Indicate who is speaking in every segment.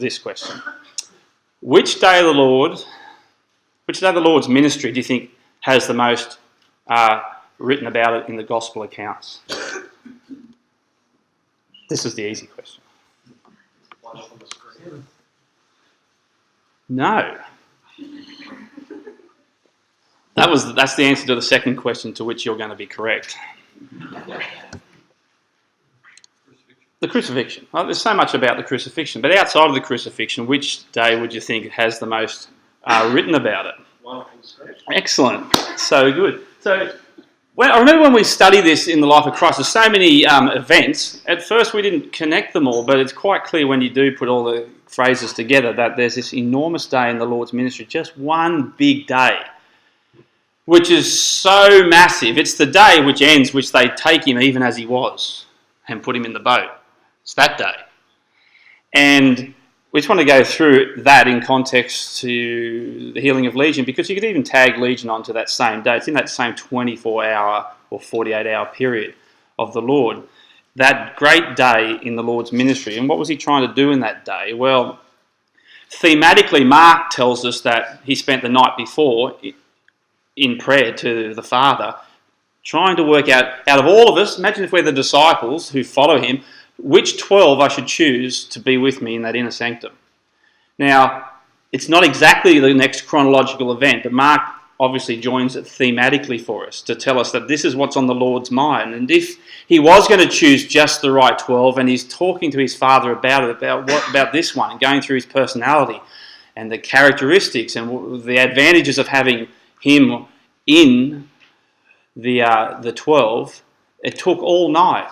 Speaker 1: this question. Which day of the Lord's ministry do you think has the most written about it in the gospel accounts? This is the easy question. No. That's the answer to the second question, to which you're going to be correct. The crucifixion. Well, there's so much about the crucifixion, but outside of the crucifixion, which day would you think has the most written about it? Excellent. So good. So I remember when we studied this in the life of Christ, there's so many events. At first we didn't connect them all, but it's quite clear when you do put all the phrases together that there's this enormous day in the Lord's ministry, just one big day, which is so massive. It's the day which ends, which they take him even as he was and put him in the boat. It's that day. And we just want to go through that in context to the healing of Legion, because you could even tag Legion onto that same day. It's in that same 24-hour or 48-hour period of the Lord. That great day in the Lord's ministry. And what was he trying to do in that day? Well, thematically, Mark tells us that he spent the night before in prayer to the Father, trying to work out of all of us, imagine if we're the disciples who follow him, which 12 I should choose to be with me in that inner sanctum. Now, it's not exactly the next chronological event, but Mark obviously joins it thematically for us to tell us that this is what's on the Lord's mind. And if he was going to choose just the right 12, and he's talking to his Father about this one, and going through his personality and the characteristics and the advantages of having him in the 12, it took all night.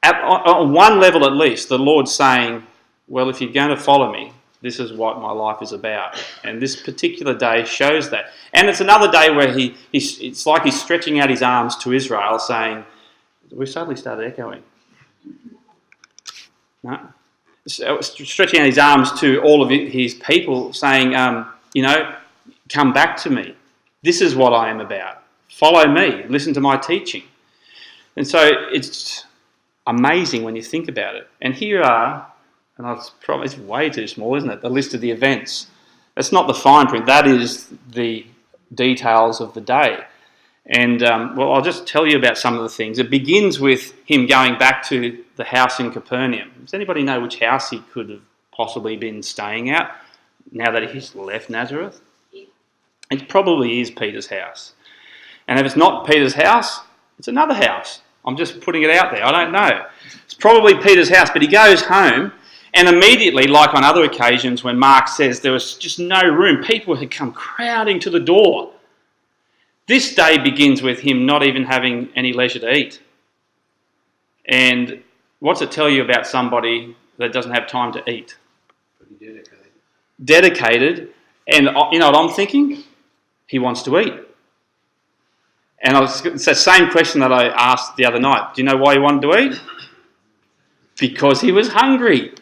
Speaker 1: On one level at least, the Lord's saying, well, if you're going to follow me, this is what my life is about. And this particular day shows that. And it's another day where it's like he's stretching out his arms to Israel, saying, we suddenly started echoing. No? Stretching out his arms to all of his people, saying, come back to me. This is what I am about. Follow me. Listen to my teaching. And so it's amazing when you think about it. And here are, and it's way too small, isn't it? The list of the events. It's not the fine print. That is the details of the day. And, I'll just tell you about some of the things. It begins with him going back to the house in Capernaum. Does anybody know which house he could have possibly been staying at now that he's left Nazareth? It probably is Peter's house. And if it's not Peter's house, it's another house. I'm just putting it out there. I don't know. It's probably Peter's house, but he goes home, and immediately, like on other occasions when Mark says there was just no room, people had come crowding to the door. This day begins with him not even having any leisure to eat. And what's it tell you about somebody that doesn't have time to eat?
Speaker 2: Pretty dedicated.
Speaker 1: Dedicated. And you know what I'm thinking? He wants to eat. And it's the same question that I asked the other night. Do you know why he wanted to eat? Because he was hungry.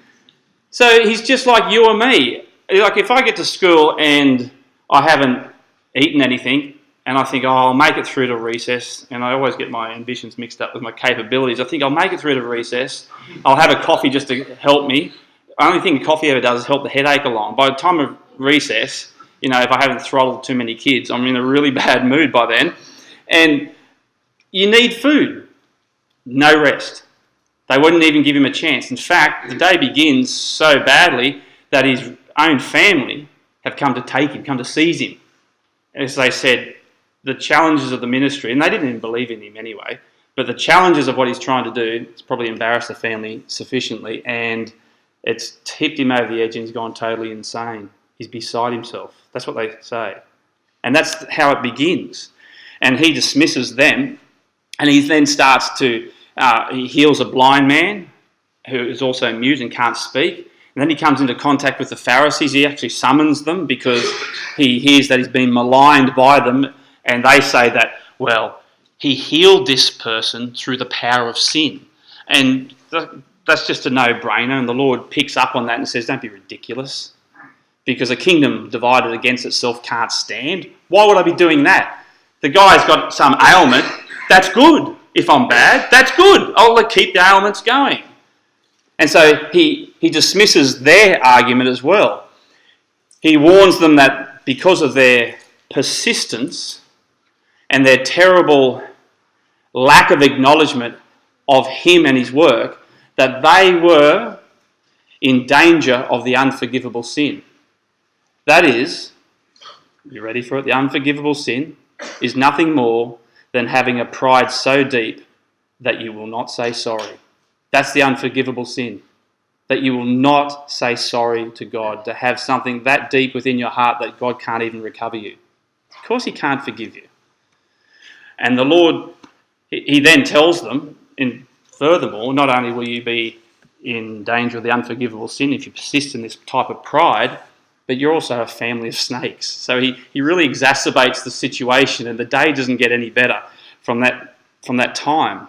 Speaker 1: So he's just like you or me. Like if I get to school and I haven't eaten anything, and I think, I'll make it through to recess, and I always get my ambitions mixed up with my capabilities. I think I'll make it through to recess. I'll have a coffee just to help me. The only thing coffee ever does is help the headache along. By the time of recess, if I haven't throttled too many kids, I'm in a really bad mood by then. And you need food. No rest. They wouldn't even give him a chance. In fact, the day begins so badly that his own family have come to take him, come to seize him. As they said, the challenges of the ministry, and they didn't even believe in him anyway, but the challenges of what he's trying to do, it's probably embarrassed the family sufficiently, and it's tipped him over the edge and he's gone totally insane. He's beside himself. That's what they say. And that's how it begins. And he dismisses them, and he then starts to, he heals a blind man who is also mute and can't speak. And then he comes into contact with the Pharisees. He actually summons them because he hears that he's been maligned by them. And they say that, well, he healed this person through the power of sin. And that's just a no-brainer. And the Lord picks up on that and says, don't be ridiculous. Because a kingdom divided against itself can't stand. Why would I be doing that? The guy's got some ailment. That's good. If I'm bad, that's good. I'll keep the ailments going. And so he dismisses their argument as well. He warns them that because of their persistence and their terrible lack of acknowledgement of him and his work, that they were in danger of the unforgivable sin. That is, you ready for it? The unforgivable sin is nothing more than having a pride so deep that you will not say sorry. That's the unforgivable sin. That you will not say sorry to God, to have something that deep within your heart that God can't even recover you. Of course he can't forgive you. And the Lord, he then tells them, furthermore, not only will you be in danger of the unforgivable sin if you persist in this type of pride, but you're also a family of snakes. So he really exacerbates the situation, and the day doesn't get any better from that time.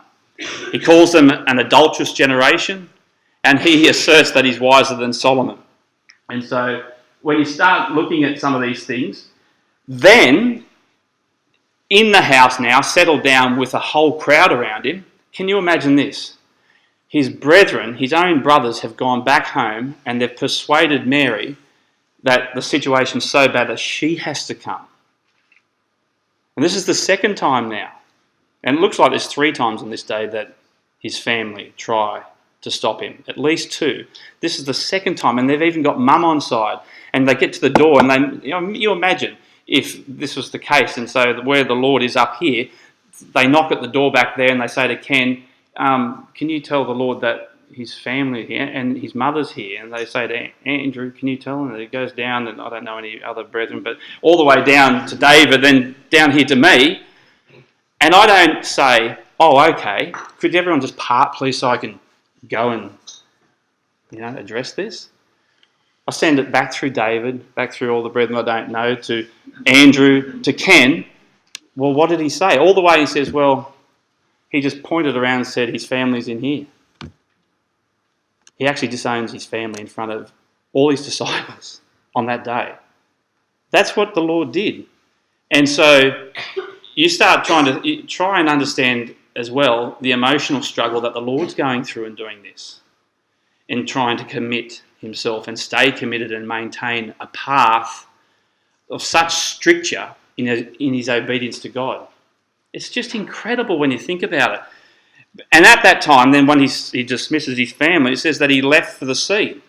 Speaker 1: He calls them an adulterous generation, and he asserts that he's wiser than Solomon. And so when you start looking at some of these things, then in the house now, settled down with a whole crowd around him, can you imagine this? His brethren, his own brothers, have gone back home and they've persuaded Mary that the situation's so bad that she has to come. And this is the second time now. And it looks like there's 3 times on this day that his family try to stop him. At least 2. This is the second time, and they've even got mum on side. And they get to the door, and you imagine if this was the case, and so where the Lord is up here, they knock at the door back there and they say to Ken, can you tell the Lord that his family here and his mother's here? And they say to Andrew, can you tell him? And it goes down, and I don't know any other brethren, but all the way down to David, then down here to me. And I don't say, oh, okay, could everyone just part, please, so I can go and, address this? I send it back through David, back through all the brethren I don't know, to Andrew, to Ken. Well, what did he say? All the way he says, well, he just pointed around and said his family's in here. He actually disowns his family in front of all his disciples on that day. That's what the Lord did. And so you start try and understand as well the emotional struggle that the Lord's going through in doing this, in trying to commit himself and stay committed and maintain a path of such stricture in his obedience to God. It's just incredible when you think about it. And at that time, then when he dismisses his family, it says that he left for the sea.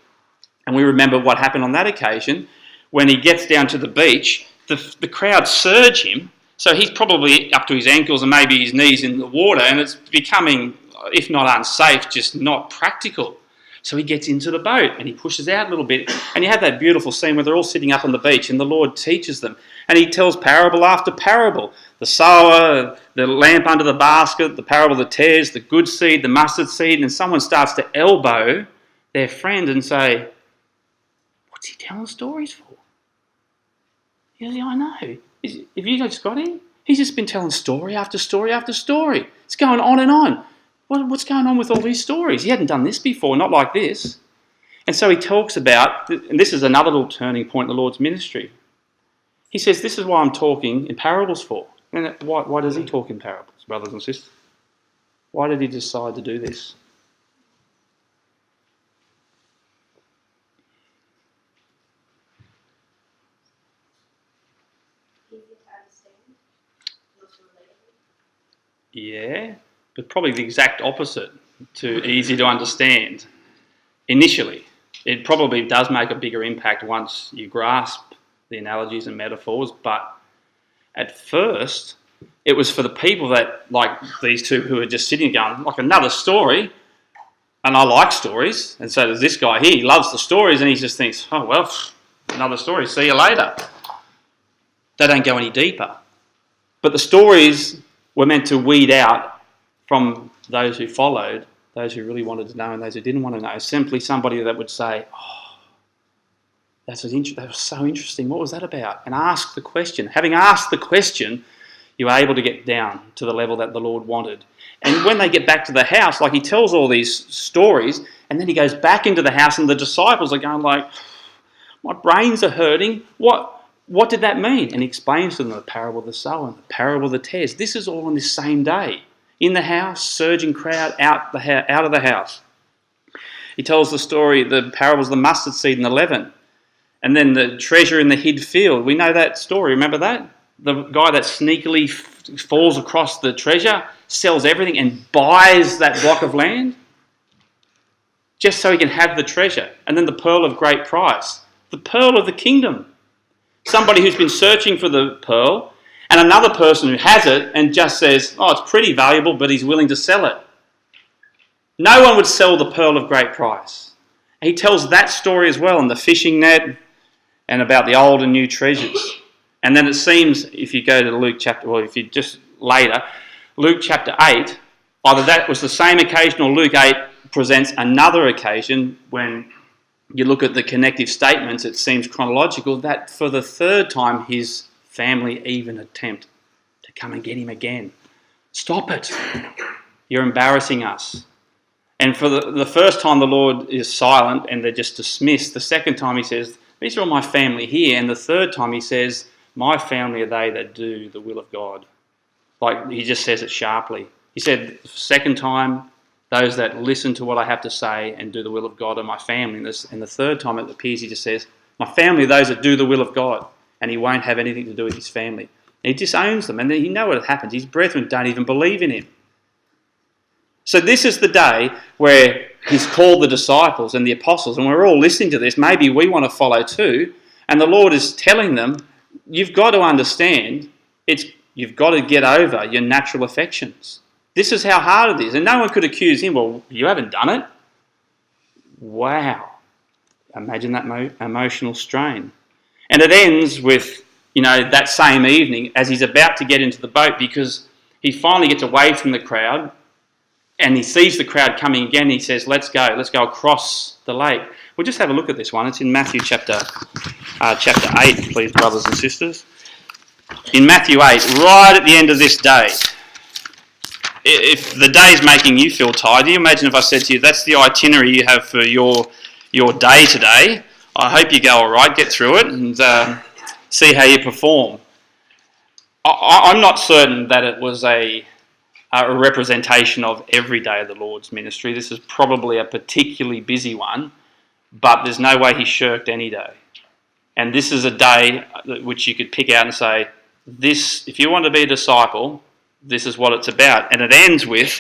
Speaker 1: And we remember what happened on that occasion. When he gets down to the beach, the crowd surge him. So he's probably up to his ankles and maybe his knees in the water, and it's becoming, if not unsafe, just not practical. So he gets into the boat and he pushes out a little bit. And you have that beautiful scene where they're all sitting up on the beach and the Lord teaches them. And he tells parable after parable. The sower, the lamp under the basket, the parable of the tares, the good seed, the mustard seed. And someone starts to elbow their friend and say, what's he telling stories for? He goes, I know. Have you just got him? He's just been telling story after story after story. It's going on and on. What's going on with all these stories? He hadn't done this before, not like this. And so he talks about, and this is another little turning point in the Lord's ministry. He says, this is why I'm talking in parables for. And why does he talk in parables, brothers and sisters? Why did he decide to do this? Yeah, but probably the exact opposite to easy to understand initially. It probably does make a bigger impact once you grasp the analogies and metaphors, but at first it was for the people that, like these two who are just sitting going, like another story, and I like stories, and so there's this guy here, he loves the stories, and he just thinks, oh well, another story, see you later. They don't go any deeper. But the stories were meant to weed out from those who followed, those who really wanted to know and those who didn't want to know. Simply somebody that would say, oh, that was so interesting. What was that about? And ask the question. Having asked the question, you were able to get down to the level that the Lord wanted. And when they get back to the house, like he tells all these stories, and then he goes back into the house and the disciples are going like, my brains are hurting. What did that mean? And he explains to them the parable of the sower and the parable of the tares. This is all on this same day. In the house, surging crowd, out of the house. He tells the story, the parables, the mustard seed and the leaven. And then the treasure in the hid field. We know that story. Remember that? The guy that sneakily falls across the treasure, sells everything and buys that block of land just so he can have the treasure. And then the pearl of great price. The pearl of the kingdom. Somebody who's been searching for the pearl and another person who has it and just says, oh, it's pretty valuable, but he's willing to sell it. No one would sell the pearl of great price. He tells that story as well in the fishing net and about the old and new treasures. And then it seems, if you go to Luke chapter, well, if you just later, Luke chapter 8, either that was the same occasion or Luke 8 presents another occasion when you look at the connective statements, it seems chronological, that for the third time his family even attempt to come and get him again. Stop it. You're embarrassing us. And for the first time the Lord is silent and they're just dismissed. The second time he says, these are all my family here. And the third time he says, my family are they that do the will of God. Like he just says it sharply. He said, the second time, those that listen to what I have to say and do the will of God are my family. And the third time it appears he just says, my family are those that do the will of God. And he won't have anything to do with his family. And he disowns them. And then you know what happens. His brethren don't even believe in him. So this is the day where he's called the disciples and the apostles, and we're all listening to this. Maybe we want to follow too. And the Lord is telling them, you've got to understand, you've got to get over your natural affections. This is how hard it is. And no one could accuse him, well, you haven't done it. Wow. Imagine that emotional strain. And it ends with, that same evening as he's about to get into the boat because he finally gets away from the crowd. And he sees the crowd coming again. He says, let's go across the lake. We'll just have a look at this one. It's in Matthew chapter 8, please, brothers and sisters. In Matthew 8, right at the end of this day, if the day's making you feel tired, do you imagine if I said to you, that's the itinerary you have for your day today. I hope you go all right, get through it and see how you perform. I'm not certain that it was a representation of every day of the Lord's ministry. This is probably a particularly busy one, but there's no way he shirked any day. And this is a day which you could pick out and say, this, if you want to be a disciple, this is what it's about. And it ends with,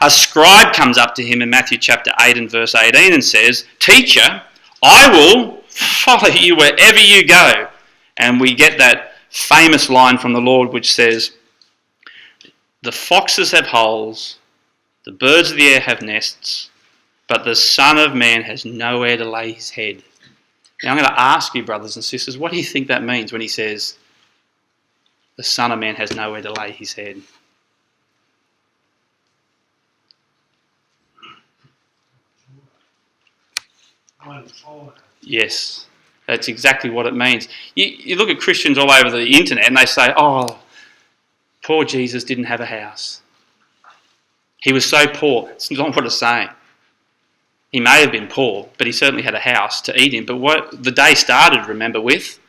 Speaker 1: a scribe comes up to him in Matthew chapter 8 and verse 18 and says, Teacher, I will follow you wherever you go. And we get that famous line from the Lord which says, the foxes have holes, the birds of the air have nests, but the Son of Man has nowhere to lay his head. Now I'm going to ask you, brothers and sisters, what do you think that means when he says, the Son of Man has nowhere to lay his head? Yes, that's exactly what it means. You look at Christians all over the internet and they say, oh, poor Jesus didn't have a house. He was so poor. It's not what it's saying. He may have been poor, but he certainly had a house to eat in. But what the day started, remember, with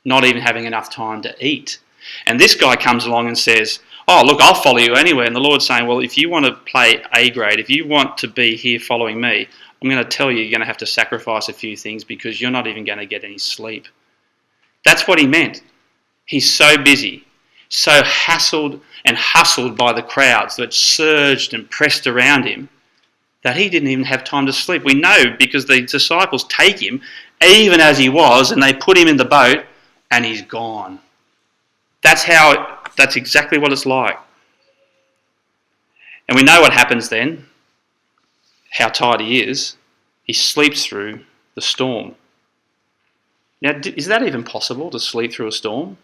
Speaker 1: not even having enough time to eat. And this guy comes along and says, oh, look, I'll follow you anywhere. And the Lord's saying, well, if you want to play A grade, if you want to be here following me, I'm going to tell you, you're going to have to sacrifice a few things because you're not even going to get any sleep. That's what he meant. He's so busy, so hassled and hustled by the crowds that surged and pressed around him that he didn't even have time to sleep. We know because the disciples take him even as he was and they put him in the boat and he's gone. That's exactly what it's like. And we know what happens then, how tired he is. He sleeps through the storm. Now, is that even possible, to sleep through a storm?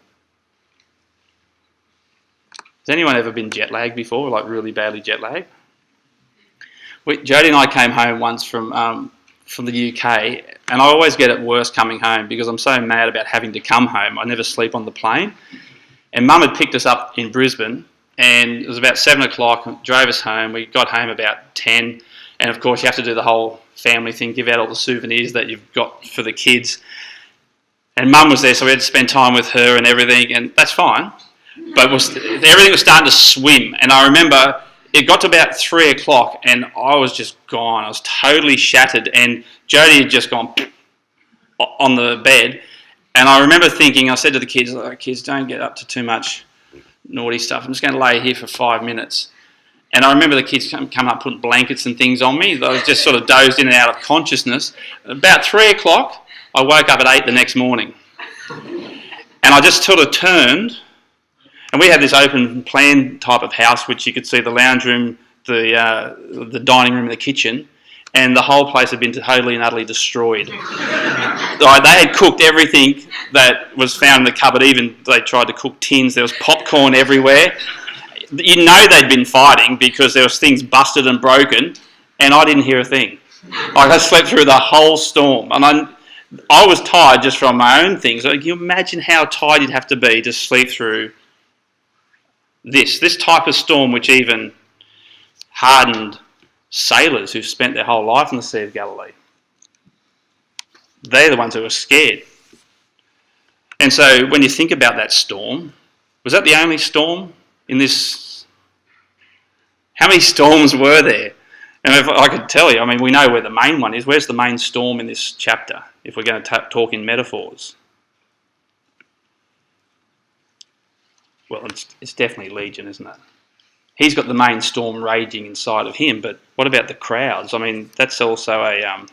Speaker 1: Has anyone ever been jet lagged before, like really badly jet lagged? Jodie and I came home once from the UK, and I always get it worse coming home because I'm so mad about having to come home. I never sleep on the plane. And Mum had picked us up in Brisbane, and it was about 7 o'clock, drove us home. We got home about 10, and of course you have to do the whole family thing, give out all the souvenirs that you've got for the kids. And Mum was there, so we had to spend time with her and everything, and that's fine. But everything was starting to swim, and I remember it got to about 3 o'clock and I was just gone. I was totally shattered, and Jodie had just gone on the bed. And I remember thinking, I said to the kids, kids, don't get up to too much naughty stuff. I'm just going to lay here for 5 minutes. And I remember the kids coming up, putting blankets and things on me. I was just sort of dozed in and out of consciousness. About 3 o'clock, I woke up at 8 the next morning. And I just sort of turned, and we had this open plan type of house, which you could see the lounge room, the dining room and the kitchen, and the whole place had been totally and utterly destroyed. They had cooked everything that was found in the cupboard. Even they tried to cook tins. There was popcorn everywhere. You know they'd been fighting because there was things busted and broken, and I didn't hear a thing. I slept through the whole storm, and I was tired just from my own things. Can you imagine how tired you'd have to be to sleep through this type of storm, which even hardened sailors who've spent their whole life in the Sea of Galilee? They're the ones who were scared. And so when you think about that storm, was that the only storm in this? How many storms were there? And if I could tell you, I mean, we know where the main one is. Where's the main storm in this chapter, if we're going to talk in metaphors? Well, it's definitely Legion, isn't it? He's got the main storm raging inside of him, but what about the crowds? I mean, that's also a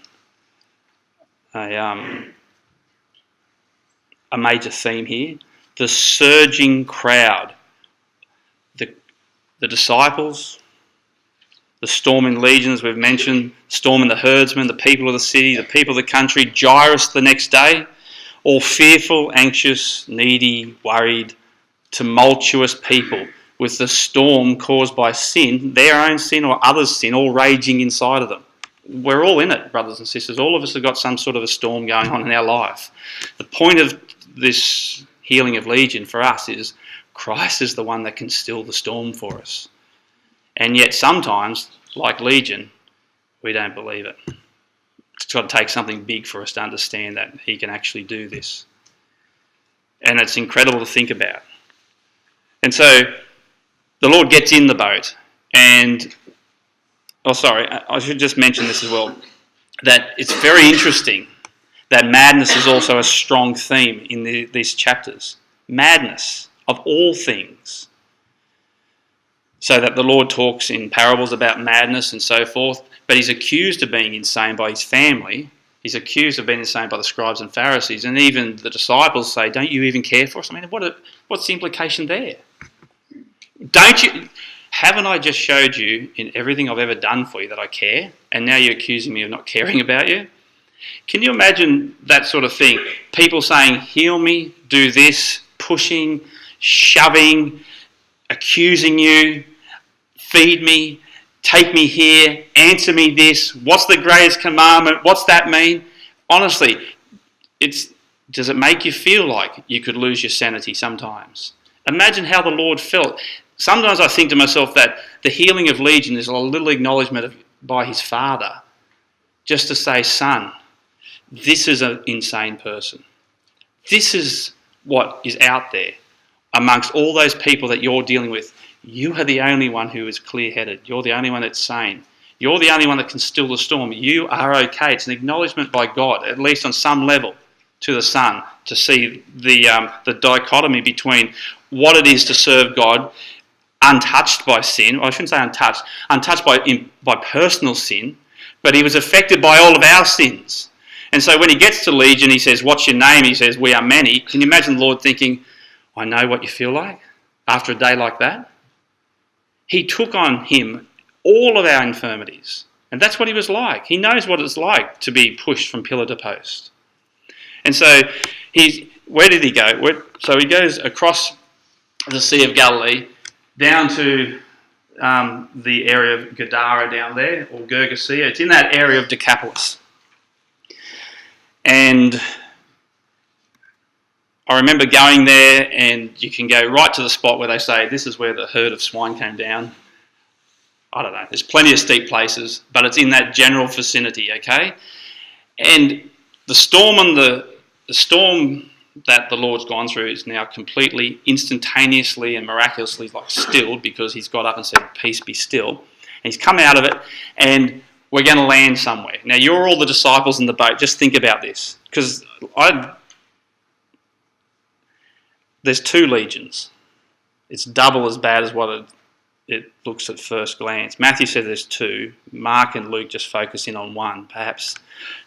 Speaker 1: major theme here. The surging crowd. The disciples, the storming legions we've mentioned, storming the herdsmen, the people of the city, the people of the country, Jairus the next day, all fearful, anxious, needy, worried, tumultuous people with the storm caused by sin, their own sin or others' sin, all raging inside of them. We're all in it, brothers and sisters. All of us have got some sort of a storm going on in our life. The point of this healing of Legion for us is Christ is the one that can still the storm for us. And yet sometimes, like Legion, we don't believe it. It's got to take something big for us to understand that he can actually do this. And it's incredible to think about. And so the Lord gets in the boat and... Oh, sorry, I should just mention this as well, that it's very interesting that madness is also a strong theme in these chapters. Madness, of all things. So that the Lord talks in parables about madness and so forth, but he's accused of being insane by his family. He's accused of being insane by the scribes and Pharisees, and even the disciples say, don't you even care for us? I mean, what's the implication there? Don't you... Haven't I just showed you in everything I've ever done for you that I care, and now you're accusing me of not caring about you? Can you imagine that sort of thing? People saying, heal me, do this, pushing, shoving, accusing you, feed me, take me here, answer me this, what's the greatest commandment, what's that mean? Honestly, does it make you feel like you could lose your sanity sometimes? Imagine how the Lord felt. Sometimes I think to myself that the healing of Legion is a little acknowledgement by his father, just to say, son, this is an insane person. This is what is out there amongst all those people that you're dealing with. You are the only one who is clear-headed. You're the only one that's sane. You're the only one that can still the storm. You are okay. It's an acknowledgement by God, at least on some level, to the son, to see the dichotomy between what it is to serve God untouched by sin. Well, I shouldn't say untouched by personal sin, but he was affected by all of our sins. And so when he gets to Legion, he says, what's your name? He says, we are many. Can you imagine the Lord thinking, I know what you feel like after a day like that? He took on him all of our infirmities. And that's what he was like. He knows what it's like to be pushed from pillar to post. And so where did he go? So he goes across the Sea of Galilee, down to the area of Gadara down there, or Gergesea. It's in that area of Decapolis. And I remember going there, and you can go right to the spot where they say, this is where the herd of swine came down. I don't know, there's plenty of steep places, but it's in that general vicinity, okay? And the storm that the Lord's gone through is now completely, instantaneously and miraculously stilled, because he's got up and said, peace be still. And he's come out of it, and we're going to land somewhere. Now, you're all the disciples in the boat. Just think about this, because there's 2 legions. It's double as bad as what it looks at first glance. Matthew said there's 2. Mark and Luke just focus in on 1. Perhaps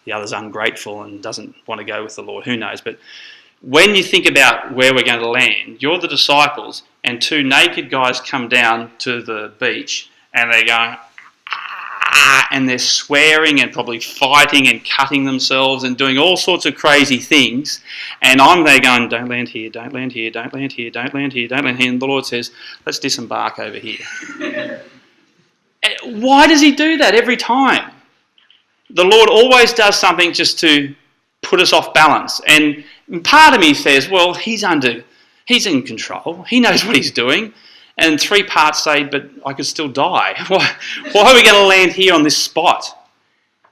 Speaker 1: the other's ungrateful and doesn't want to go with the Lord. Who knows? But when you think about where we're going to land, you're the disciples, and 2 naked guys come down to the beach, and they're going, and they're swearing and probably fighting and cutting themselves and doing all sorts of crazy things. And I'm there going, don't land here, don't land here, don't land here, don't land here, don't land here. And the Lord says, let's disembark over here. Why does he do that every time? The Lord always does something just to put us off balance. And part of me says, well, he's in control. He knows what he's doing. And 3 parts say, but I could still die. Why are we going to land here on this spot?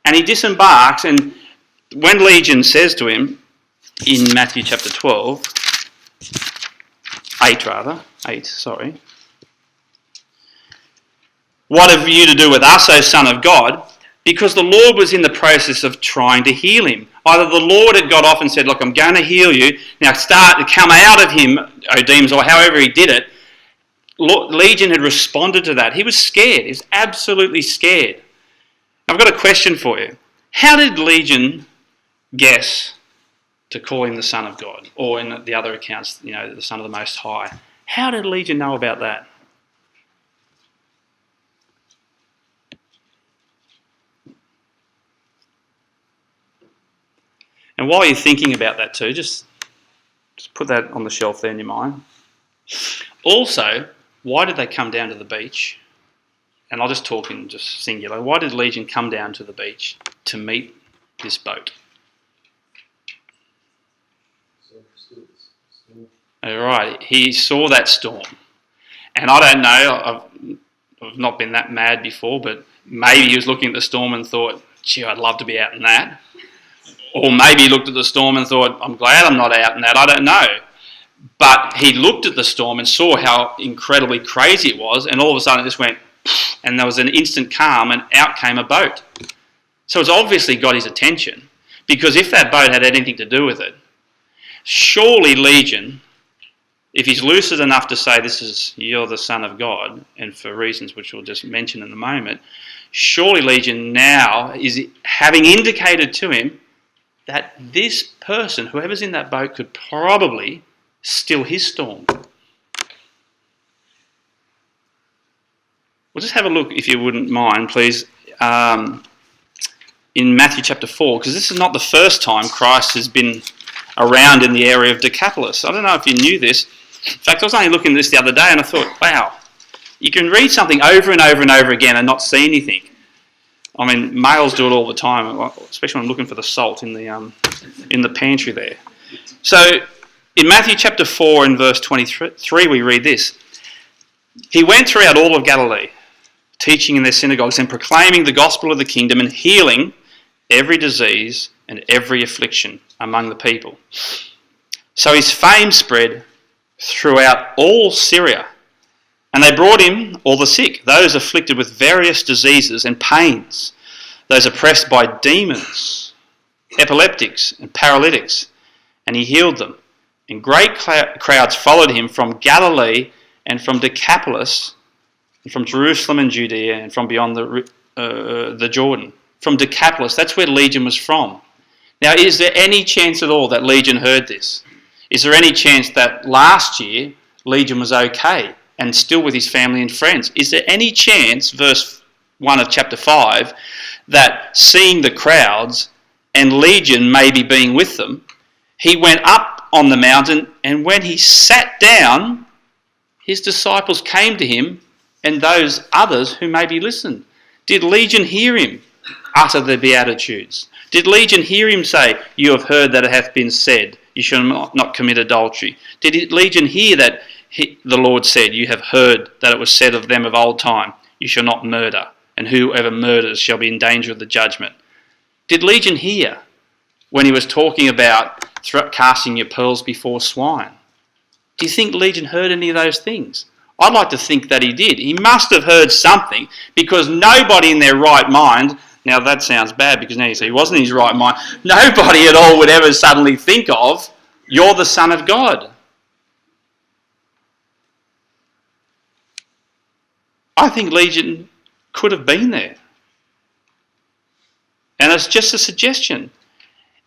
Speaker 1: And he disembarks, and when Legion says to him, in Matthew chapter 12, 8, what have you to do with us, O Son of God? Because the Lord was in the process of trying to heal him. Either the Lord had got off and said, look, I'm going to heal you. Now start to come out of him, O demons, or however he did it. Legion had responded to that. He was scared. He was absolutely scared. I've got a question for you. How did Legion guess to call him the Son of God? Or in the other accounts, the Son of the Most High. How did Legion know about that? And while you're thinking about that too, just put that on the shelf there in your mind. Also, why did they come down to the beach? And I'll just talk in just singular. Why did Legion come down to the beach to meet this boat? All right, he saw that storm. And I don't know, I've not been that mad before, but maybe he was looking at the storm and thought, gee, I'd love to be out in that. Or maybe he looked at the storm and thought, I'm glad I'm not out in that. I don't know. But he looked at the storm and saw how incredibly crazy it was, and all of a sudden it just went, and there was an instant calm, and out came a boat. So it's obviously got his attention, because if that boat had anything to do with it, surely Legion, if he's lucid enough to say you're the Son of God, and for reasons which we'll just mention in a moment, surely Legion now is having indicated to him that this person, whoever's in that boat, could probably still his storm. We'll just have a look, if you wouldn't mind, please, in Matthew chapter 4, because this is not the first time Christ has been around in the area of Decapolis. I don't know if you knew this. In fact, I was only looking at this the other day and I thought, wow, you can read something over and over and over again and not see anything. I mean, males do it all the time, especially when I'm looking for the salt in the pantry there. So, in Matthew chapter 4 and verse 23, we read this. He went throughout all of Galilee, teaching in their synagogues and proclaiming the gospel of the kingdom and healing every disease and every affliction among the people. So his fame spread throughout all Syria, and they brought him all the sick, those afflicted with various diseases and pains, those oppressed by demons, epileptics and paralytics, and he healed them. And great crowds followed him from Galilee and from Decapolis, and from Jerusalem and Judea, and from beyond the Jordan. From Decapolis, that's where Legion was from. Now, is there any chance at all that Legion heard this? Is there any chance that last year Legion was okay and still with his family and friends? Is there any chance, verse 1 of chapter 5, that seeing the crowds and Legion maybe being with them, he went up on the mountain, and when he sat down, his disciples came to him and those others who maybe listened? Did Legion hear him utter the Beatitudes? Did Legion hear him say, you have heard that it hath been said, you shall not commit adultery? Did Legion hear that the Lord said, you have heard that it was said of them of old time, you shall not murder, and whoever murders shall be in danger of the judgment? Did Legion hear when he was talking about casting your pearls before swine. Do you think Legion heard any of those things? I'd like to think that he did. He must have heard something, because nobody in their right mind, now that sounds bad because now you say he wasn't in his right mind, nobody at all would ever suddenly think of, you're the Son of God. I think Legion could have been there. And it's just a suggestion.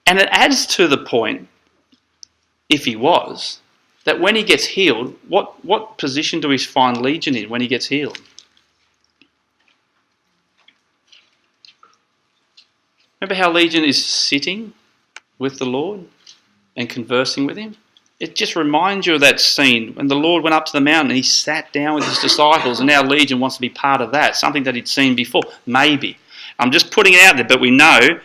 Speaker 1: And it adds to the point, if he was, that when he gets healed, what position do we find Legion in when he gets healed? Remember how Legion is sitting with the Lord and conversing with him? It just reminds you of that scene when the Lord went up to the mountain and he sat down with his disciples, and now Legion wants to be part of that, something that he'd seen before. Maybe. I'm just putting it out there, but we know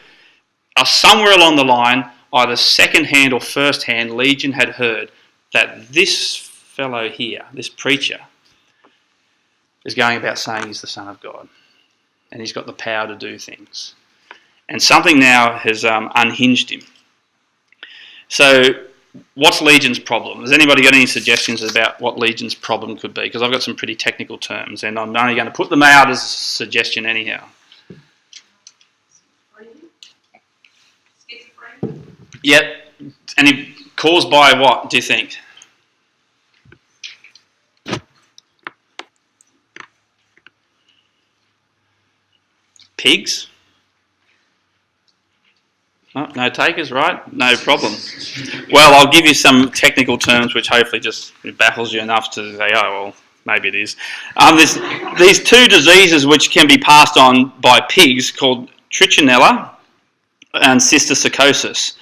Speaker 1: somewhere along the line, either second-hand or first-hand, Legion had heard that this fellow here, this preacher, is going about saying he's the Son of God. And he's got the power to do things. And something now has unhinged him. So, what's Legion's problem? Has anybody got any suggestions about what Legion's problem could be? Because I've got some pretty technical terms, and I'm only going to put them out as a suggestion anyhow. Yep. And caused by what, do you think? Pigs? Oh, no takers, right? No problem. Well, I'll give you some technical terms which hopefully just baffles you enough to say, oh, well, maybe it is. There's these two diseases which can be passed on by pigs called trichinella and cysticercosis.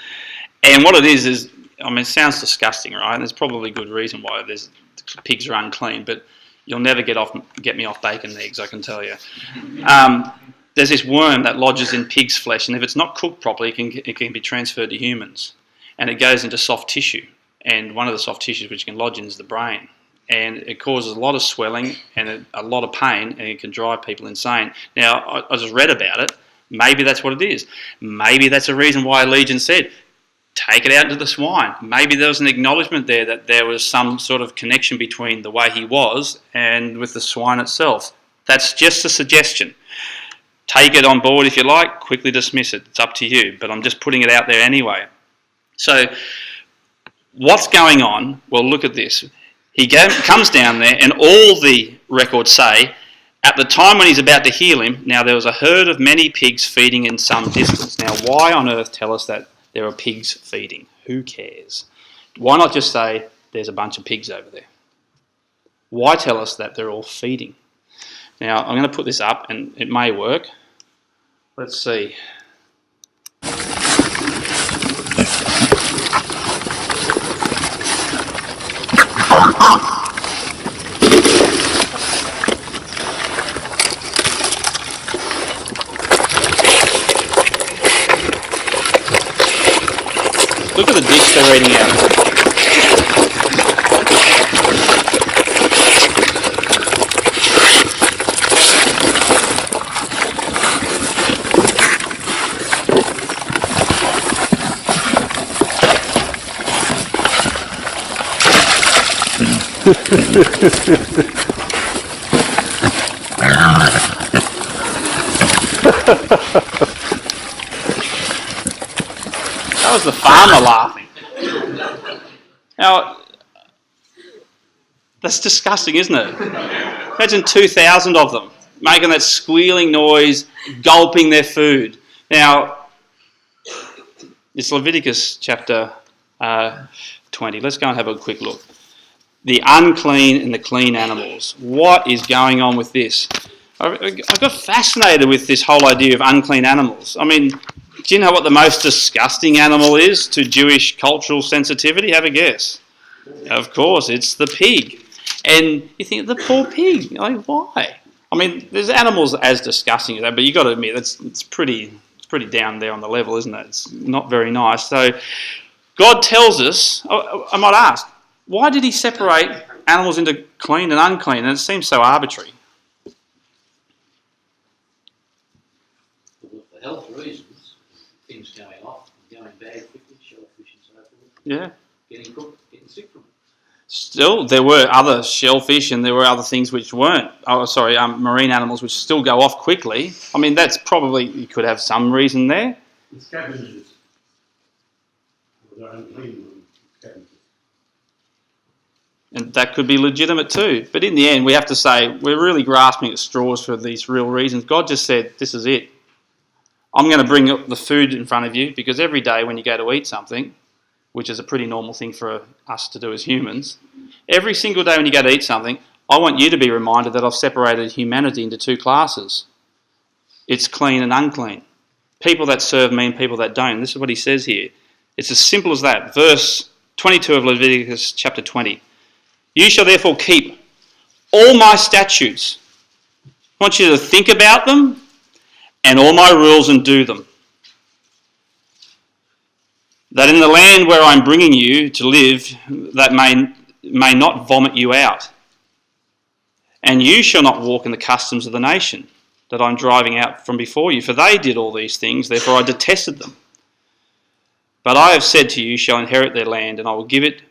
Speaker 1: And what it is, I mean, it sounds disgusting, right? And there's probably good reason why pigs are unclean, but you'll never get me off bacon and eggs, I can tell you. There's this worm that lodges in pig's flesh, and if it's not cooked properly, it can be transferred to humans. And it goes into soft tissue. And one of the soft tissues which can lodge in is the brain. And it causes a lot of swelling and a lot of pain, and it can drive people insane. Now, I just read about it. Maybe that's what it is. Maybe that's a reason why Legion said, take it out to the swine. Maybe there was an acknowledgement there that there was some sort of connection between the way he was and with the swine itself. That's just a suggestion. Take it on board if you like, quickly dismiss it. It's up to you, but I'm just putting it out there anyway. So, what's going on? Well, look at this. He comes down there, and all the records say, at the time when he's about to heal him, now there was a herd of many pigs feeding in some distance. Now, why on earth tell us that there are pigs feeding? Who cares? Why not just say, there's a bunch of pigs over there? Why tell us that they're all feeding? Now, I'm going to put this up, and it may work. Let's see. Look at the dish they're eating out. That was the farmer laughing. Now, that's disgusting, isn't it? Imagine 2,000 of them making that squealing noise, gulping their food. Now, it's Leviticus chapter 20. Let's go and have a quick look. The unclean and the clean animals. What is going on with this? I got fascinated with this whole idea of unclean animals. I mean, do you know what the most disgusting animal is to Jewish cultural sensitivity? Have a guess. Of course, it's the pig. And you think, the poor pig, like, why? I mean, there's animals as disgusting as that, but you've got to admit, it's pretty down there on the level, isn't it? It's not very nice. So God tells us, I might ask, why did he separate animals into clean and unclean? And it seems so arbitrary.
Speaker 2: For health reasons, things going off, going bad quickly, shellfish and so forth.
Speaker 1: Yeah.
Speaker 2: Getting cooked, getting sick from it.
Speaker 1: Still, there were other shellfish and there were other things which weren't. Marine animals which still go off quickly. I mean, that's probably, you could have some reason there.
Speaker 3: The scavengers. They're unclean scavengers.
Speaker 1: And that could be legitimate too. But in the end, we have to say, we're really grasping at straws for these real reasons. God just said, this is it. I'm going to bring up the food in front of you, because every day when you go to eat something, which is a pretty normal thing for us to do as humans, every single day when you go to eat something, I want you to be reminded that I've separated humanity into two classes. It's clean and unclean. People that serve me and people that don't. This is what he says here. It's as simple as that. Verse 22 of Leviticus chapter 20. You shall therefore keep all my statutes. I want you to think about them, and all my rules, and do them. That in the land where I'm bringing you to live, that may not vomit you out. And you shall not walk in the customs of the nation that I'm driving out from before you, for they did all these things, therefore I detested them. But I have said to you, you shall inherit their land, and I will give it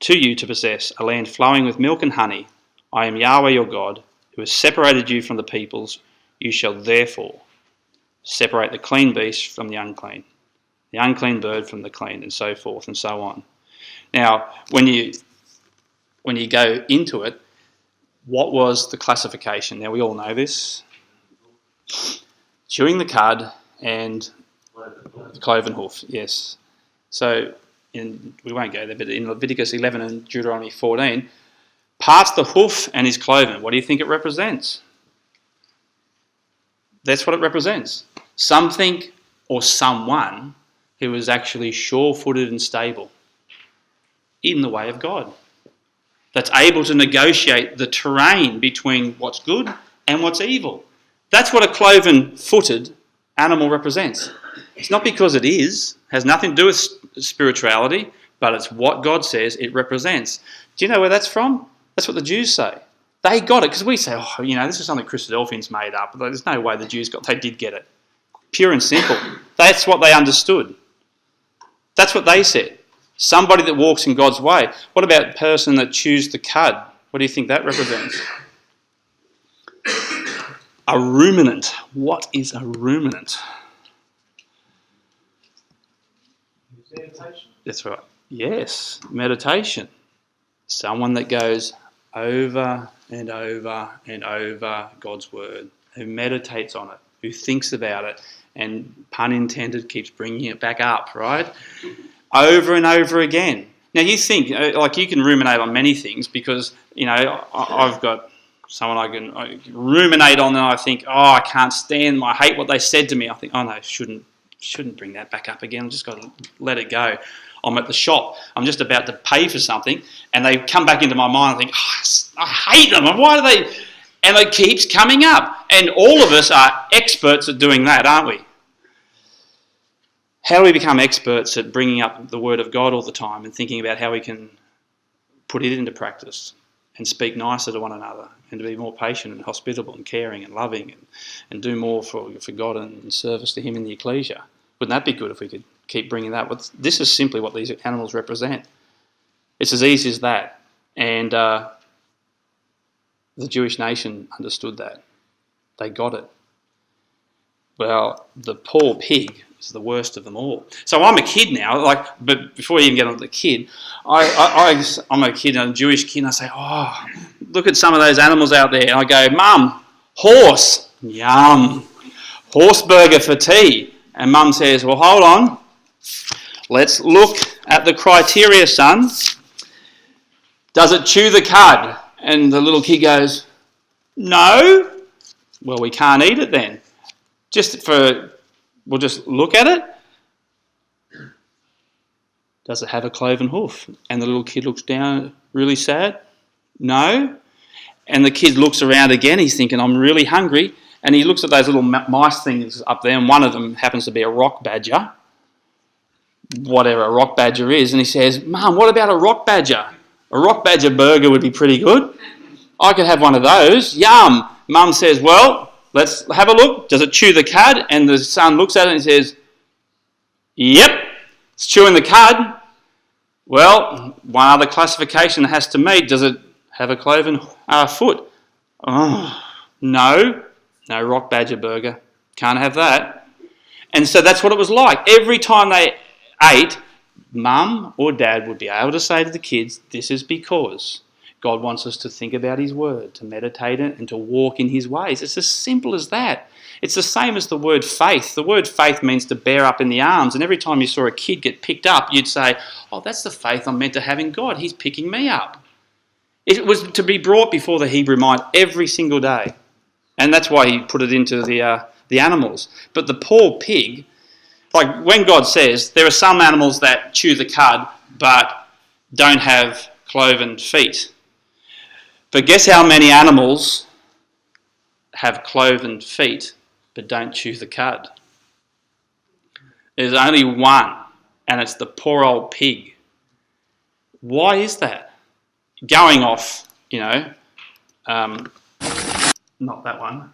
Speaker 1: to you to possess, a land flowing with milk and honey. I am Yahweh your God, who has separated you from the peoples. You shall therefore separate the clean beast from the unclean bird from the clean, and so forth and so on. Now, when you go into it, what was the classification? Now, we all know this. Chewing the cud and the cloven hoof, yes. So, we won't go there, but in Leviticus 11 and Deuteronomy 14, parts the hoof and is cloven. What do you think it represents? That's what it represents. Something or someone who is actually sure-footed and stable in the way of God. That's able to negotiate the terrain between what's good and what's evil. That's what a cloven-footed animal represents. It's not because it has nothing to do with spirituality, but it's what God says it represents. Do you know where that's from? That's what the Jews say. They got it, because we say, this is something Christadelphians made up. There's no way the Jews they did get it. Pure and simple. That's what they understood. That's what they said. Somebody that walks in God's way. What about a person that chews the cud? What do you think that represents? A ruminant. What is a ruminant?
Speaker 2: Meditation.
Speaker 1: That's right. Yes, meditation. Someone that goes over and over and over God's word, who meditates on it, who thinks about it, and pun intended, keeps bringing it back up, right? Over and over again. Now you think, you can ruminate on many things, because, I've got someone I can ruminate on, and I think, I can't stand them, I hate what they said to me. I think, no, shouldn't bring that back up again, I've just got to let it go. I'm at the shop, I'm just about to pay for something, and they come back into my mind, I think, I hate them, and why do they... And it keeps coming up. And all of us are experts at doing that, aren't we? How do we become experts at bringing up the Word of God all the time and thinking about how we can put it into practice and speak nicer to one another and to be more patient and hospitable and caring and loving and do more for God and service to Him in the ecclesia? Wouldn't that be good if we could keep bringing that? But this is simply what these animals represent. It's as easy as that. And the Jewish nation understood that. They got it. Well, the poor pig is the worst of them all. So I'm a kid now, but before you even get on to the kid, I'm a kid, I'm a Jewish kid, and I say, look at some of those animals out there. And I go, Mum, horse, yum, horse burger for tea. And Mum says, well, hold on, let's look at the criteria, son. Does it chew the cud? And the little kid goes, no. Well, we can't eat it then. We'll just look at it. Does it have a cloven hoof? And the little kid looks down, really sad. No. And the kid looks around again. He's thinking, I'm really hungry. And he looks at those little mice things up there, and one of them happens to be a rock badger, whatever a rock badger is. And he says, Mum, what about a rock badger? A rock badger burger would be pretty good. I could have one of those. Yum. Mum says, well, let's have a look. Does it chew the cud? And the son looks at it and says, yep, it's chewing the cud. Well, one other classification it has to meet. Does it have a cloven foot? Oh, no. No rock badger burger. Can't have that. And so that's what it was like. Every time they ate, mum or dad would be able to say to the kids, this is because God wants us to think about his word, to meditate it and to walk in his ways. It's as simple as that. It's the same as the word faith. The word faith means to bear up in the arms. And every time you saw a kid get picked up, you'd say, oh, that's the faith I'm meant to have in God. He's picking me up. It was to be brought before the Hebrew mind every single day. And that's why he put it into the animals. But the poor pig, like when God says there are some animals that chew the cud but don't have cloven feet. But guess how many animals have cloven feet but don't chew the cud? There's only one, and it's the poor old pig. Why is that? Going off, not that one,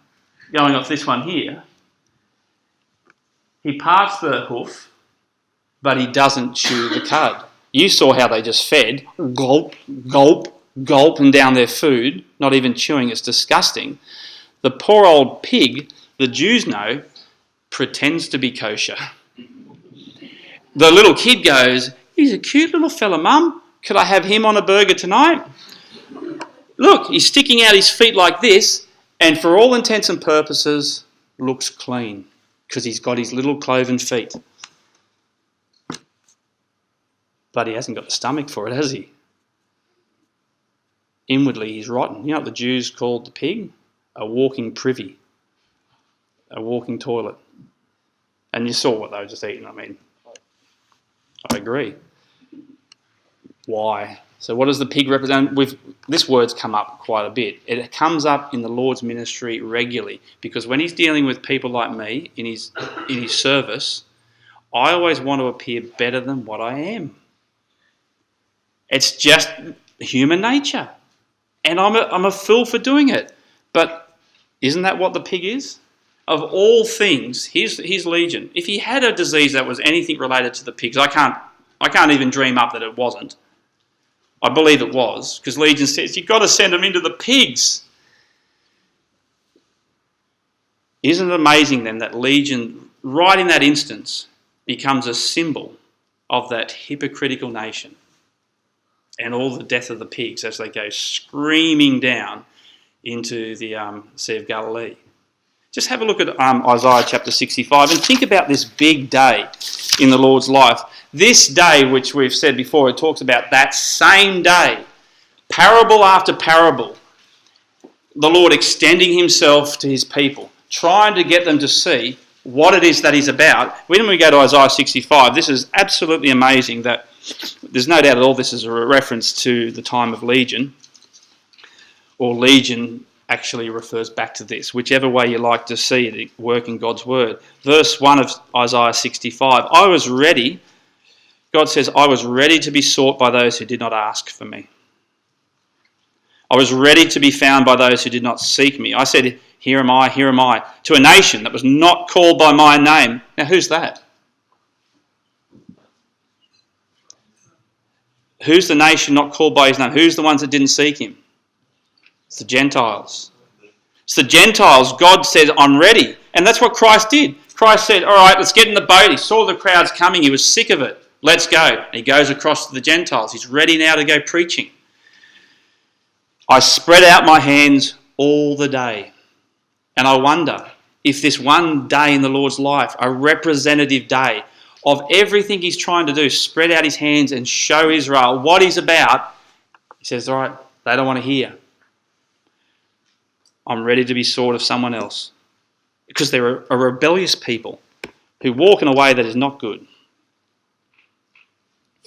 Speaker 1: going off this one here, he parts the hoof, but he doesn't chew the cud. You saw how they just fed, gulp, gulp, gulp, and down their food, not even chewing. It's disgusting. The poor old pig, the Jews know, pretends to be kosher. The little kid goes, he's a cute little fella, Mum. Could I have him on a burger tonight? Look, he's sticking out his feet like this, and for all intents and purposes, looks clean because he's got his little cloven feet. But he hasn't got the stomach for it, has he? Inwardly, he's rotten. You know what the Jews called the pig? A walking privy, a walking toilet. And you saw what they were just eating. I mean, I agree. Why? So what does the pig represent? This word's come up quite a bit. It comes up in the Lord's ministry regularly because when he's dealing with people like me in his service, I always want to appear better than what I am. It's just human nature. And I'm a fool for doing it. But isn't that what the pig is? Of all things, here's Legion. If he had a disease that was anything related to the pigs, I can't even dream up that it wasn't. I believe it was, because Legion says, you've got to send them into the pigs. Isn't it amazing then that Legion, right in that instance, becomes a symbol of that hypocritical nation and all the death of the pigs as they go screaming down into the Sea of Galilee. Just have a look at Isaiah chapter 65 and think about this big day in the Lord's life. This day, which we've said before, it talks about that same day, parable after parable, the Lord extending himself to his people, trying to get them to see what it is that he's about. When we go to Isaiah 65, this is absolutely amazing that there's no doubt at all this is a reference to the time of Legion, or Legion actually refers back to this, whichever way you like to see it work in God's word. Verse 1 of Isaiah 65, I was ready, God says, I was ready to be sought by those who did not ask for me. I was ready to be found by those who did not seek me. I said, here am I, to a nation that was not called by my name. Now who's that? Who's the nation not called by his name? Who's the ones that didn't seek him? It's the Gentiles. It's the Gentiles. God said, I'm ready. And that's what Christ did. Christ said, all right, let's get in the boat. He saw the crowds coming. He was sick of it. Let's go. And he goes across to the Gentiles. He's ready now to go preaching. I spread out my hands all the day. And I wonder if this one day in the Lord's life, a representative day of everything he's trying to do, spread out his hands and show Israel what he's about, he says, all right, they don't want to hear. I'm ready to be sought of someone else. Because they're a rebellious people who walk in a way that is not good.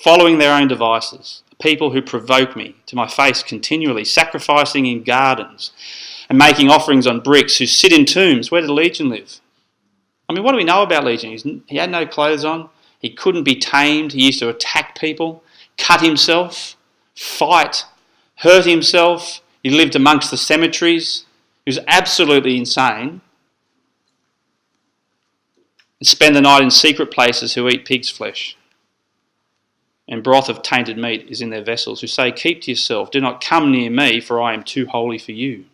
Speaker 1: Following their own devices. People who provoke me to my face continually, sacrificing in gardens and making offerings on bricks, who sit in tombs. Where did Legion live? I mean, what do we know about Legion? He had no clothes on. He couldn't be tamed. He used to attack people, cut himself, fight, hurt himself. He lived amongst the cemeteries. He was absolutely insane. And spend the night in secret places who eat pig's flesh. and broth of tainted meat is in their vessels, who say, keep to yourself, do not come near me, for I am too holy for you.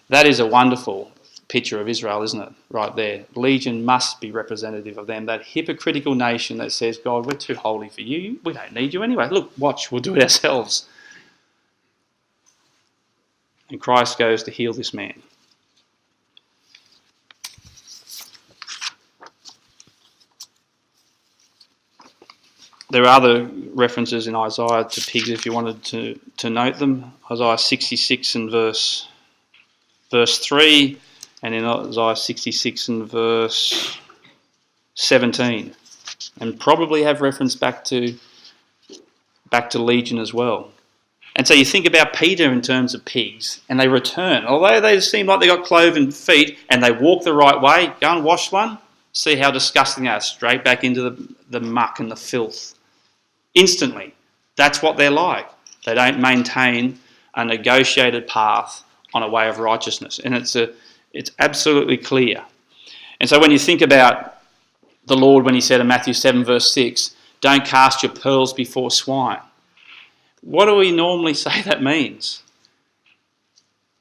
Speaker 1: That is a wonderful picture of Israel, isn't it? Right there. Legion must be representative of them, that hypocritical nation that says, God, we're too holy for you. We don't need you anyway. Look, watch, we'll do it ourselves. And Christ goes to heal this man. There are other references in Isaiah to pigs if you wanted to note them. Isaiah 66 and verse 3, and in Isaiah 66 and verse 17. And probably have reference back to Legion as well. And so you think about Peter in terms of pigs, and they return. Although they seem like they got cloven feet and they walk the right way, go and wash one, see how disgusting they are, straight back into the muck and the filth. Instantly. That's what they're like. They don't maintain a negotiated path on a way of righteousness. And it's absolutely clear. And so when you think about the Lord when he said in Matthew 7 verse 6, don't cast your pearls before swine. What do we normally say that means?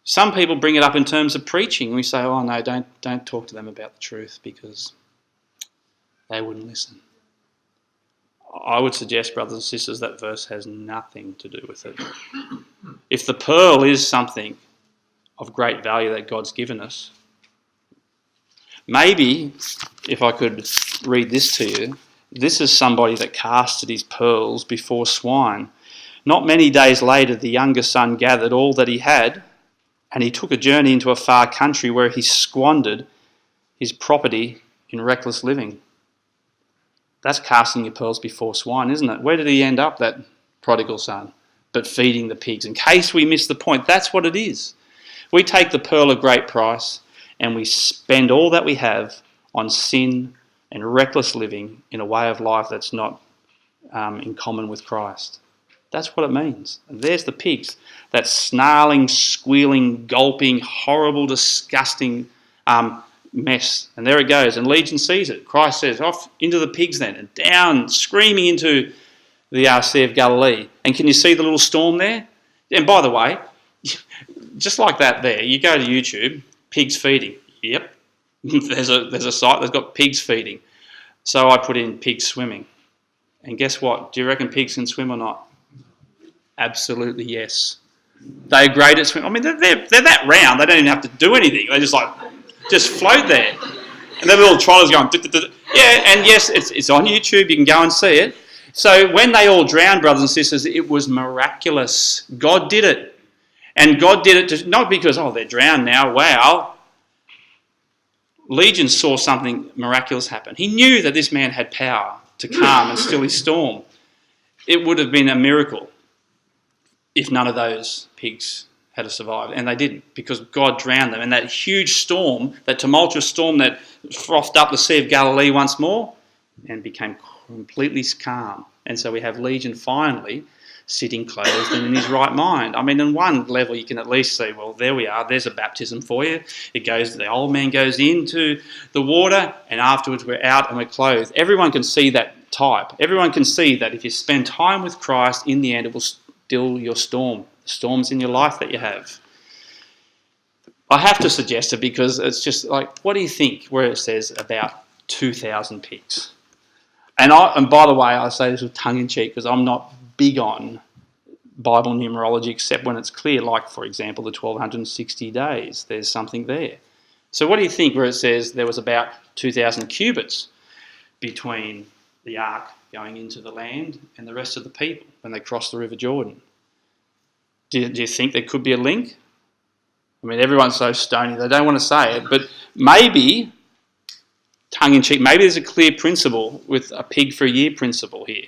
Speaker 1: Some people bring it up in terms of preaching. We say, oh no, don't talk to them about the truth because they wouldn't listen. I would suggest, brothers and sisters, that verse has nothing to do with it. If the pearl is something of great value that God's given us, maybe, if I could read this to you, this is somebody that casted his pearls before swine. Not many days later, the younger son gathered all that he had, and he took a journey into a far country where he squandered his property in reckless living. That's casting your pearls before swine, isn't it? Where did he end up, that prodigal son? But feeding the pigs. In case we miss the point, that's what it is. We take the pearl of great price and we spend all that we have on sin and reckless living in a way of life that's not in common with Christ. That's what it means. And there's the pigs. That snarling, squealing, gulping, horrible, disgusting mess. And there it goes. And Legion sees it. Christ says, off into the pigs then. And down, screaming into the Sea of Galilee. And can you see the little storm there? And by the way, just like that there, you go to YouTube, pigs feeding. Yep. There's a site that's got pigs feeding. So I put in pigs swimming. And guess what? Do you reckon pigs can swim or not? Absolutely yes. They're great at swimming. I mean, they're that round. They don't even have to do anything. They just float there. And the little trolley's going, yeah, and yes, it's on YouTube. You can go and see it. So when they all drowned, brothers and sisters, it was miraculous. God did it. And God did it not because, they're drowned now, wow. Legion saw something miraculous happen. He knew that this man had power to calm and still his storm. It would have been a miracle if none of those pigs had survived. And they didn't, because God drowned them. And that huge storm, that tumultuous storm that frothed up the Sea of Galilee once more and became completely calm. And so we have Legion finally sitting clothed and in his right mind. I mean, in one level you can at least say, well, there we are, there's a baptism for you. The old man goes into the water and afterwards we're out and we're clothed. Everyone can see that type. Everyone can see that if you spend time with Christ, in the end it will still your storm. The storms in your life that you have. I have to suggest it because it's just like, what do you think where it says about 2,000 pigs? And by the way, I say this with tongue-in-cheek because I'm not big on Bible numerology except when it's clear, like, for example, the 1,260 days. There's something there. So what do you think where it says there was about 2,000 cubits between the ark going into the land and the rest of the people when they crossed the River Jordan? Do you think there could be a link? I mean, everyone's so stony, they don't want to say it, but maybe, tongue-in-cheek, maybe there's a clear principle with a pig for a year principle here.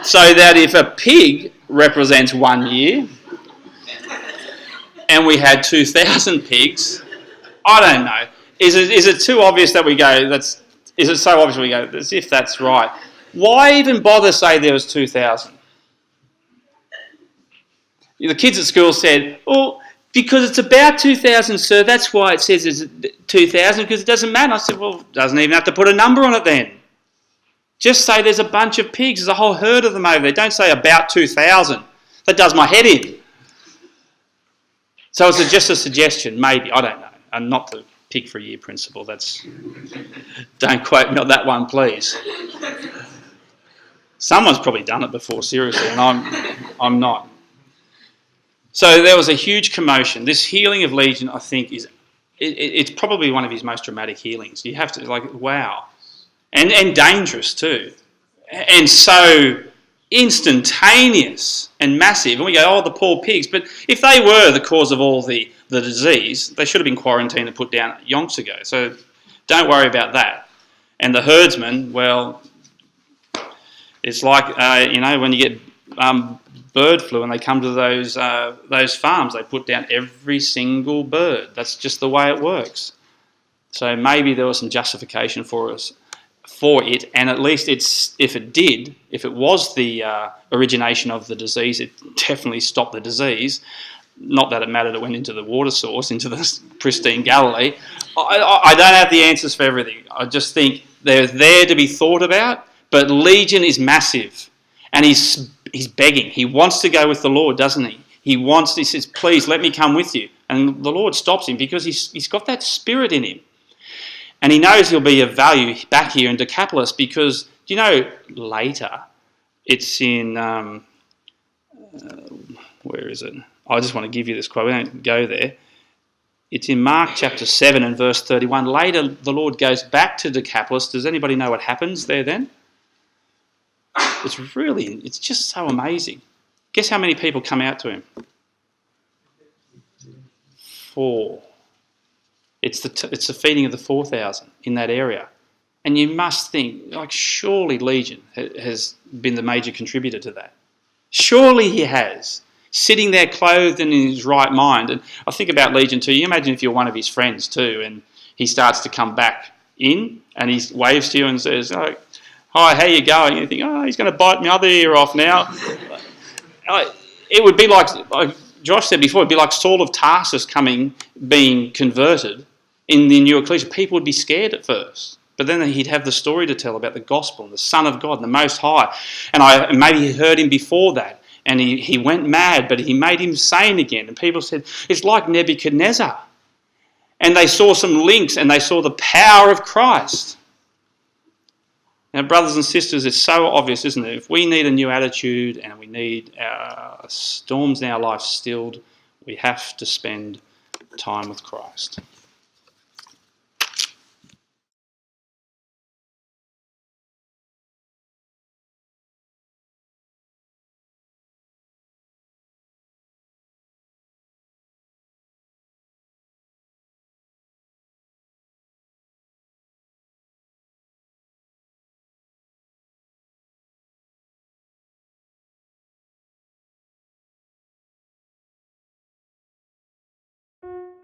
Speaker 1: So that if a pig represents 1 year and we had 2,000 pigs, I don't know. Is it too obvious that we go, is it so obvious we go, as if that's right? Why even bother say there was 2,000? The kids at school said, well, because it's about 2,000, sir, that's why it says it's 2,000, because it doesn't matter. I said, well, it doesn't even have to put a number on it then. Just say there's a bunch of pigs. There's a whole herd of them over there. Don't say about 2,000. That does my head in. So it's just a suggestion, maybe. I don't know. And not the pig for a year principle. Don't quote me on that one, please. Someone's probably done it before, seriously, and I'm not. So there was a huge commotion. This healing of Legion, I think, it's probably one of his most dramatic healings. You have to, wow. And dangerous too. And so instantaneous and massive. And we go, the poor pigs. But if they were the cause of all the disease, they should have been quarantined and put down yonks ago. So don't worry about that. And the herdsmen, well, it's like, when you get bird flu and they come to those farms, they put down every single bird. That's just the way it works. So maybe there was some justification for it, and at least if it was the origination of the disease, it definitely stopped the disease. Not that it mattered, it went into the water source, into the pristine Galilee. I don't have the answers for everything. I just think they're there to be thought about, but Legion is massive, and he's begging. He wants to go with the Lord, doesn't he? He says, please let me come with you. And the Lord stops him because he's got that spirit in him. And he knows he'll be of value back here in Decapolis because, later, it's in, where is it? I just want to give you this quote. We don't go there. It's in Mark chapter 7 and verse 31. Later, the Lord goes back to Decapolis. Does anybody know what happens there then? It's just so amazing. Guess how many people come out to him? 4. It's the feeding of the 4,000 in that area. And you must think, surely Legion has been the major contributor to that. Surely he has. Sitting there clothed and in his right mind. And I think about Legion too. You imagine if you're one of his friends too, and he starts to come back in, and he waves to you and says, "Hi, how you going?" And you think, he's going to bite my other ear off now. It would be like Josh said before, it'd be like Saul of Tarsus being converted in the new ecclesia. People would be scared at first. But then he'd have the story to tell about the gospel, the Son of God, the Most High. And maybe he heard him before that. And he went mad, but he made him sane again. And people said, it's like Nebuchadnezzar. And they saw some links and they saw the power of Christ. Now, brothers and sisters, it's so obvious, isn't it? If we need a new attitude and we need our storms in our life stilled, we have to spend time with Christ.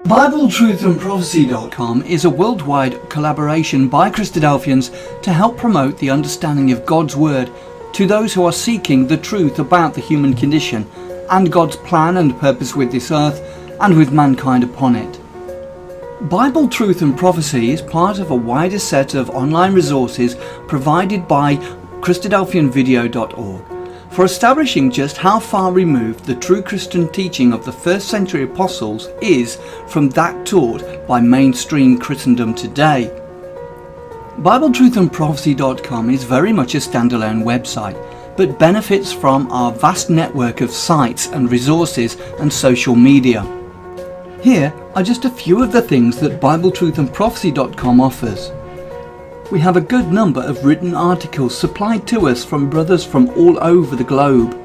Speaker 4: BibleTruthAndProphecy.com is a worldwide collaboration by Christadelphians to help promote the understanding of God's Word to those who are seeking the truth about the human condition and God's plan and purpose with this earth and with mankind upon it. Bible Truth and Prophecy is part of a wider set of online resources provided by Christadelphianvideo.org for establishing just how far removed the true Christian teaching of the first century apostles is from that taught by mainstream Christendom today. BibleTruthAndProphecy.com is very much a standalone website, but benefits from our vast network of sites and resources and social media. Here are just a few of the things that BibleTruthAndProphecy.com offers. We have a good number of written articles supplied to us from brothers from all over the globe.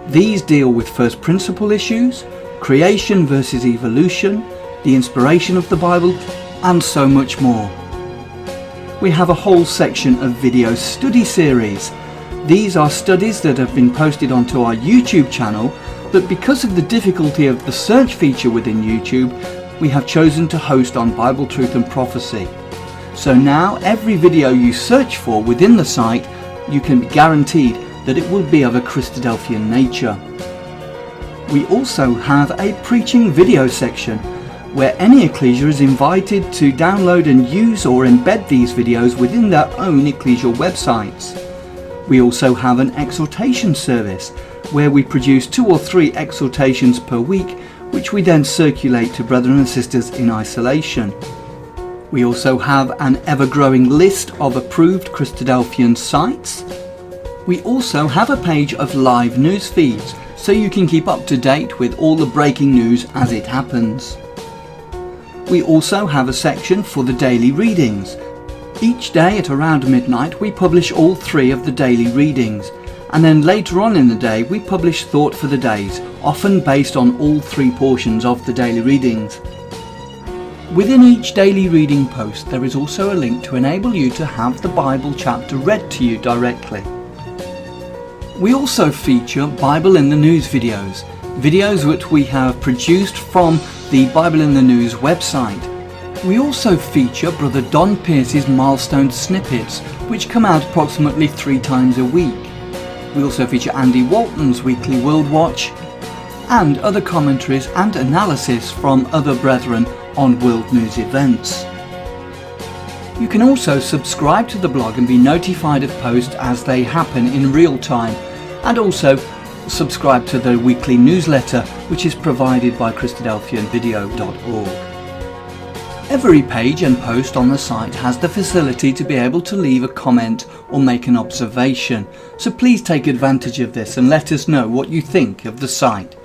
Speaker 4: These deal with first principle issues, creation versus evolution, the inspiration of the Bible, and so much more. We have a whole section of video study series. These are studies that have been posted onto our YouTube channel, but because of the difficulty of the search feature within YouTube, we have chosen to host on Bible Truth and Prophecy. So now every video you search for within the site, you can be guaranteed that it will be of a Christadelphian nature. We also have a preaching video section where any ecclesia is invited to download and use or embed these videos within their own ecclesial websites. We also have an exhortation service, where we produce 2 or 3 exhortations per week, which we then circulate to brethren and sisters in isolation. We also have an ever-growing list of approved Christadelphian sites. We also have a page of live news feeds, so you can keep up to date with all the breaking news as it happens. We also have a section for the daily readings. Each day at around midnight we publish all 3 of the daily readings, and then later on in the day we publish thought for the days, often based on all 3 portions of the daily readings. Within each daily reading post there is also a link to enable you to have the Bible chapter read to you directly. We also feature Bible in the News videos which we have produced from the Bible in the News website. We also feature Brother Don Pierce's milestone snippets, which come out approximately 3 times a week. We also feature Andy Walton's weekly World Watch, and other commentaries and analysis from other brethren on world news events. You can also subscribe to the blog and be notified of posts as they happen in real time, and also subscribe to the weekly newsletter, which is provided by Christadelphianvideo.org. Every page and post on the site has the facility to be able to leave a comment or make an observation, so please take advantage of this and let us know what you think of the site.